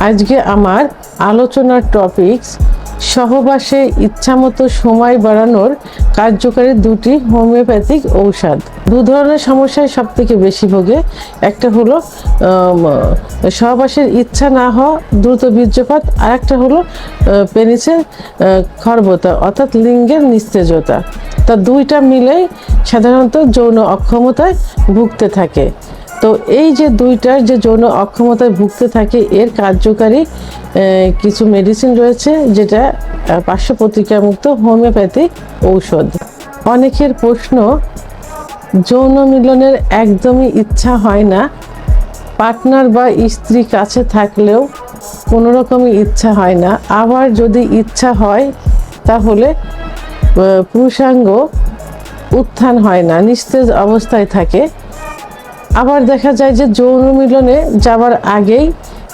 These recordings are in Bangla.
আজকে আমার আলোচনার টপিকস সহবাসে ইচ্ছামতো সময় বাড়ানোর কার্যকারী দুটি হোমিওপ্যাথিক ঔষধ। দু ধরনের সমস্যায় সব থেকে বেশি ভোগে। একটা হলো সহবাসের ইচ্ছা না হওয়া, দ্রুত বীর্যপাত, আর একটা হলো পেনিসের খর্বতা অর্থাৎ লিঙ্গের নিস্তেজতা। তা দুইটা মিলেই সাধারণত যৌন অক্ষমতায় ভুগতে থাকে। তো এই যে দুইটার যে যৌন অক্ষমতায় ভুগতে থাকে এর কার্যকারী কিছু মেডিসিন রয়েছে, যেটা পার্শ্ব প্রতিক্রিয়ামুক্ত হোমিওপ্যাথিক ঔষধ। অনেকের প্রশ্ন, যৌন মিলনের একদমই ইচ্ছা হয় না, পার্টনার বা স্ত্রী কাছে থাকলেও কোনো রকমই ইচ্ছা হয় না, আবার যদি ইচ্ছা হয় তাহলে পুরুষাঙ্গ উত্থান হয় না, নিস্তেজ অবস্থায় থাকে। আবার দেখা যায় যে যৌন মিলনে যাবার আগেই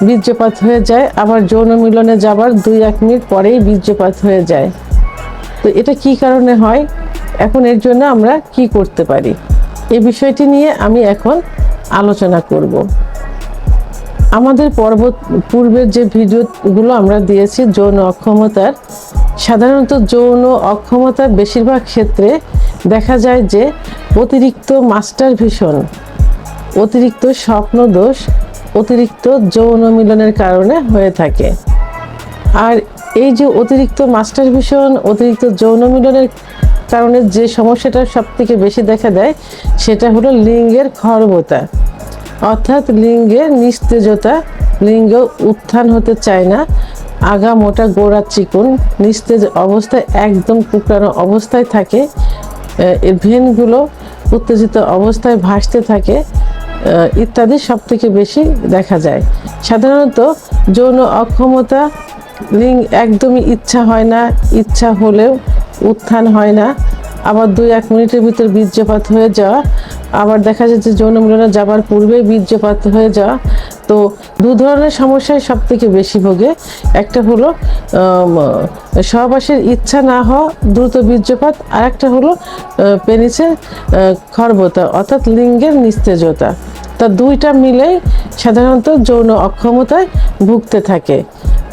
বীর্যপাত হয়ে যায়, আবার যৌন মিলনে যাবার 2-1 মিনিট পরেই বীর্যপাত হয়ে যায়। তো এটা কি কারণে হয়, এখন এর জন্য আমরা কি করতে পারি, এই বিষয়টি নিয়ে আমি এখন আলোচনা করব। আমাদের পূর্বের যে ভিডিওগুলো আমরা দিয়েছি যৌন অক্ষমতার, সাধারণত যৌন অক্ষমতার বেশিরভাগ ক্ষেত্রে দেখা যায় যে অতিরিক্ত মাস্টারবেশন, অতিরিক্ত স্বপ্নদোষ, অতিরিক্ত যৌন মিলনের কারণে হয়ে থাকে। আর এই যে অতিরিক্ত মাস্টারবেশন, অতিরিক্ত যৌন মিলনের কারণে যে সমস্যাটা সব থেকে বেশি দেখা দেয় সেটা হলো লিঙ্গের খর্বতা অর্থাৎ লিঙ্গের নিস্তেজতা। লিঙ্গ উত্থান হতে চায় না, আগা মোটা গোড়া চিকন, নিস্তেজ অবস্থায় একদম কুকড়ানো অবস্থায় থাকে, ভেনগুলো উত্তেজিত অবস্থায় ভাসতে থাকে ইত্যাদি সব থেকে বেশি দেখা যায়। সাধারণত যৌন অক্ষমতা, লিঙ্গ একদমই ইচ্ছা হয় না, ইচ্ছা হলেও উত্থান হয় না, আবার 2-1 মিনিটের ভিতর বীর্যপাত হয়ে যাওয়া, আবার দেখা যাচ্ছে যৌন মিলনে যাবার পূর্বেই বীর্যপাত হয়ে যাওয়া। তো দু ধরনের সমস্যায় সব থেকে বেশি ভোগে। একটা হলো সহবাসের ইচ্ছা না হওয়া, দ্রুত বীর্যপাত, আর একটা হলো পেনিসের খর্বতা অর্থাৎ লিঙ্গের নিস্তেজতা। তা দুইটা মিলেই সাধারণত যৌন অক্ষমতায় ভুগতে থাকে।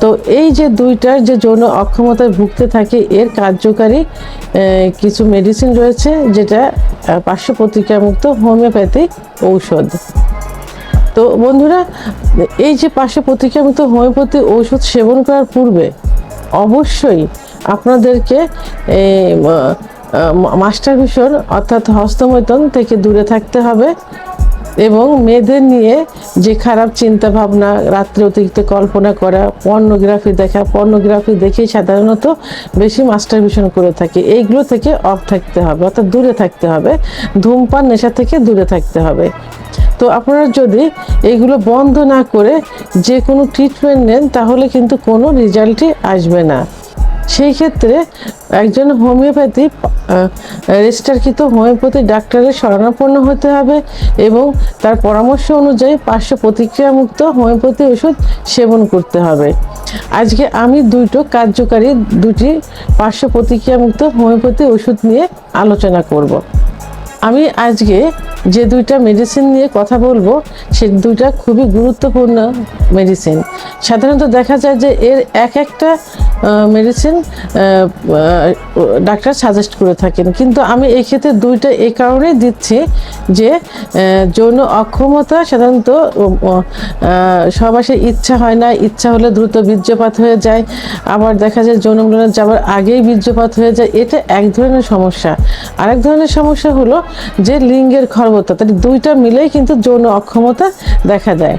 তো এই যে দুইটার যে যৌন অক্ষমতায় ভুগতে থাকে এর কার্যকারী কিছু মেডিসিন রয়েছে, যেটা পার্শ্ব প্রতিক্রিয়ামুক্ত হোমিওপ্যাথিক ঔষধ। তো বন্ধুরা, এই যে পার্শ্ব প্রতিক্রিয়ামুক্ত হোমিওপ্যাথি ঔষধ সেবন করার পূর্বে অবশ্যই আপনাদেরকে মাস্টারবেশন অর্থাৎ হস্তমৈথুন থেকে দূরে থাকতে হবে এবং মেয়েদের নিয়ে যে খারাপ চিন্তা ভাবনা, রাত্রে অতিরিক্ত কল্পনা করা, পর্নোগ্রাফি দেখা, পর্নোগ্রাফি দেখেই সাধারণত বেশি মাস্টারবেশন করে থাকে, এইগুলো থেকে অফ থাকতে হবে অর্থাৎ দূরে থাকতে হবে। ধূমপান, নেশা থেকে দূরে থাকতে হবে। তো আপনারা যদি এইগুলো বন্ধ না করে যে কোনো ট্রিটমেন্ট নেন তাহলে কিন্তু কোনো রেজাল্টই আসবে না। সেই ক্ষেত্রে একজন হোমিওপ্যাথি রেজিস্টারকৃত হোমিওপ্যাথি ডাক্তারের শরণাপন্ন হতে হবে এবং তার পরামর্শ অনুযায়ী পার্শ্ব প্রতিক্রিয়ামুক্ত হোমিওপ্যাথি ওষুধ সেবন করতে হবে। আজকে আমি কার্যকারী দুটি পার্শ্ব প্রতিক্রিয়ামুক্ত হোমিওপ্যাথি ওষুধ নিয়ে আলোচনা করব। আমি আজকে যে দুইটা মেডিসিন নিয়ে কথা বলবো সে দুইটা খুবই গুরুত্বপূর্ণ মেডিসিন। সাধারণত দেখা যায় যে এর একটা মেডিসিন ডাক্তার সাজেস্ট করে থাকেন, কিন্তু আমি এই ক্ষেত্রে দুইটা এই কারণেই দিচ্ছি যে যৌন অক্ষমতা সাধারণত সহবাসের ইচ্ছা হয় না, ইচ্ছা হলে দ্রুত বীর্যপাত হয়ে যায়, আবার দেখা যায় যৌন মিলনে যাবার আগেই বীর্যপাত হয়ে যায়। এটা এক ধরনের সমস্যা। আরেক ধরনের সমস্যা হলো যে লিঙ্গের খর্বতা। তাহলে দুইটা মিলেই কিন্তু যৌন অক্ষমতা দেখা দেয়।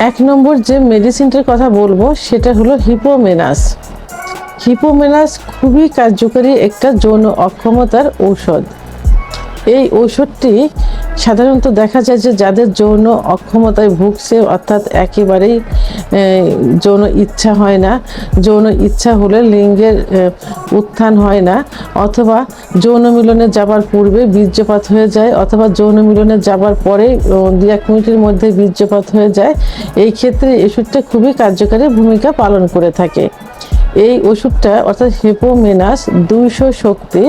1 নম্বর যে মেডিসিনটার কথা বলবো সেটা হলো হিপোমেনাস। হিপোমেনাস খুবই কার্যকরী একটা যৌন অক্ষমতার ঔষধ। এই ঔষধটি সাধারণত দেখা যায় যে যাদের যৌন অক্ষমতায় ভুগছে অর্থাৎ একেবারেই যৌন ইচ্ছা হয় না, যৌন ইচ্ছা হলে লিঙ্গের উত্থান হয় না, অথবা যৌন মিলনে যাবার পূর্বে বীর্যপাত হয়ে যায়, অথবা যৌন মিলনে যাবার পরে 2-1 মিনিটের মধ্যে বীর্যপাত হয়ে যায়, এই ক্ষেত্রে ওষুধটা খুবই কার্যকারী ভূমিকা পালন করে থাকে। এই ওষুধটা অর্থাৎ হিপোমেনাস 200 শক্তি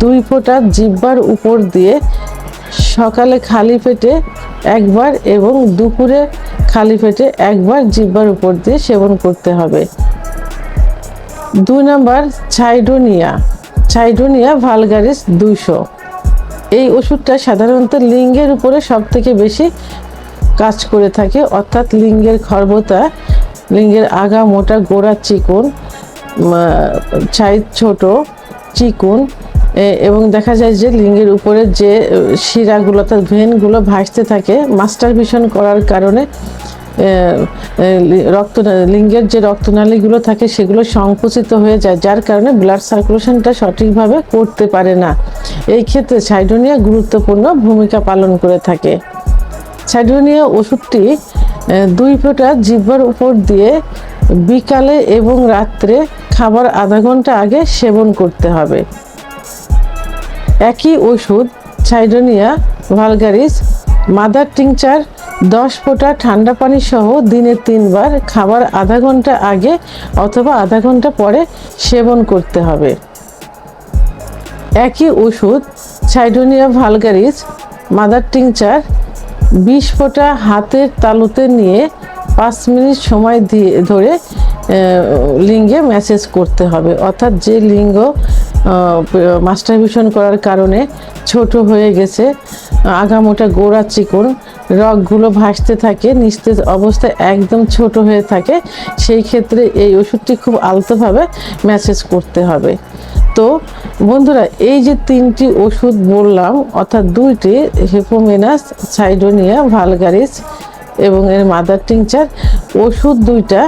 2 ফোঁটা জিহ্বার উপর দিয়ে সকালে খালি পেটে একবার এবং দুপুরে খালি পেটে একবার জিহ্বার উপর দিয়ে সেবন করতে হবে। 2 নাম্বার ছাইডোনিয়া ভালগারিস 200। এই ওষুধটা সাধারণত লিঙ্গের উপরে সব থেকে বেশি কাজ করে থাকে, অর্থাৎ লিঙ্গের খর্বতা, লিঙ্গের আগা মোটা, গোড়া চিকন, সাইজ ছোট চিকন, এবং দেখা যায় যে লিঙ্গের উপরে যে শিরাগুলো অর্থাৎ ভেনগুলো ভাসতে থাকে মাস্টারবেশন করার কারণে লিঙ্গের যে রক্তনালীগুলো থাকে সেগুলো সংকুচিত হয়ে যায়, যার কারণে ব্লাড সার্কুলেশনটা সঠিকভাবে করতে পারে না। এই ক্ষেত্রে ছাইডোনিয়া গুরুত্বপূর্ণ ভূমিকা পালন করে থাকে। ছাইডোনিয়া ওষুধটি 2 ফোঁটা জিহ্বার উপর দিয়ে বিকালে এবং রাত্রে খাবার আধা ঘন্টা আগে সেবন করতে হবে। একই ওষুধ ছাইডোনিয়া ভালগারিস মাদার টিংচার 10 ফোঁটা ঠান্ডা পানি সহ দিনে 3 বার খাবার আধা ঘন্টা আগে অথবা আধা ঘন্টা পরে সেবন করতে হবে। একই ওষুধ ছাইডোনিয়া ভালগারিস মাদার টিংচার 20 ফোঁটা হাতের তালুতে নিয়ে 5 মিনিট সময় ধরে লিঙ্গে ম্যাসেজ করতে হবে, অর্থাৎ যে লিঙ্গ মাস্টারবেশন করার কারণে ছোট হয়ে গেছে, আগামোটা গোড়া চিকন, রগগুলো ভাসতে থাকে, নিস্তেজ অবস্থায় একদম ছোট হয়ে থাকে, সেই ক্ষেত্রে এই ওষুধটি খুব আলতোভাবে ম্যাসেজ করতে হবে। তো বন্ধুরা, এই যে 3টি ওষুধ বললাম, অর্থাৎ 2টি হিপোমেনাস, ছাইডোনিয়া ভালগারিস এবং এর মাদার টিংচার, ওষুধ 2টা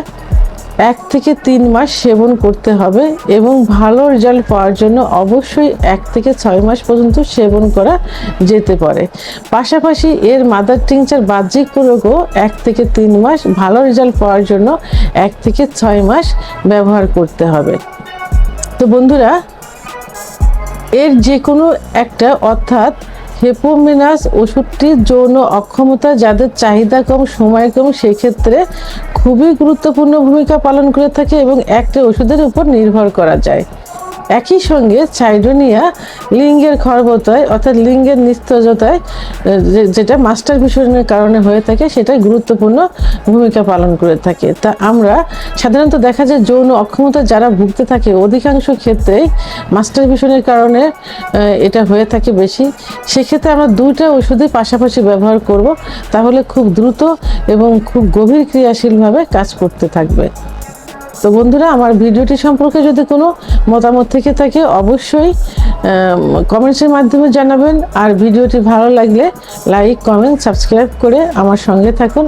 1 থেকে 3 মাস সেবন করতে হবে এবং ভালো রেজাল্ট পাওয়ার জন্য অবশ্যই 1 থেকে 6 মাস পর্যন্ত সেবন করা যেতে পারে। পাশাপাশি এর মাদার টিংচার বাহ্যিক প্রয়োগও 1 থেকে 3 মাস, ভালো রেজাল্ট পাওয়ার জন্য 1 থেকে 6 মাস ব্যবহার করতে হবে। তো বন্ধুরা, এর যে কোনো একটা অর্থাৎ হেপোমেনাস ওষুধটির যৌন অক্ষমতা যাদের চাহিদা কম, সময় কম, সেক্ষেত্রে খুবই গুরুত্বপূর্ণ ভূমিকা পালন করে থাকে এবং একটা ওষুধের উপর নির্ভর করা যায়। একই সঙ্গে ছাইডোনিয়া লিঙ্গের খর্বতায় অর্থাৎ লিঙ্গের নিস্তেজতায়, যেটা মাস্টারবেশনের কারণে হয়ে থাকে, সেটা গুরুত্বপূর্ণ ভূমিকা পালন করে থাকে। তা আমরা সাধারণত দেখা যায় যৌন অক্ষমতা যারা ভুগতে থাকে অধিকাংশ ক্ষেত্রেই মাস্টারবেশনের কারণে এটা হয়ে থাকে বেশি। সেক্ষেত্রে আমরা 2টা ওষুধই পাশাপাশি ব্যবহার করব, তাহলে খুব দ্রুত এবং খুব গভীর ক্রিয়াশীলভাবে কাজ করতে থাকবে। তো বন্ধুরা, আমার ভিডিওটি সম্পর্কে যদি কোনো মতামত থেকে থাকে অবশ্যই কমেন্টসের মাধ্যমে জানাবেন। আর ভিডিওটি ভালো লাগলে লাইক, কমেন্ট, সাবস্ক্রাইব করে আমার সঙ্গে থাকুন।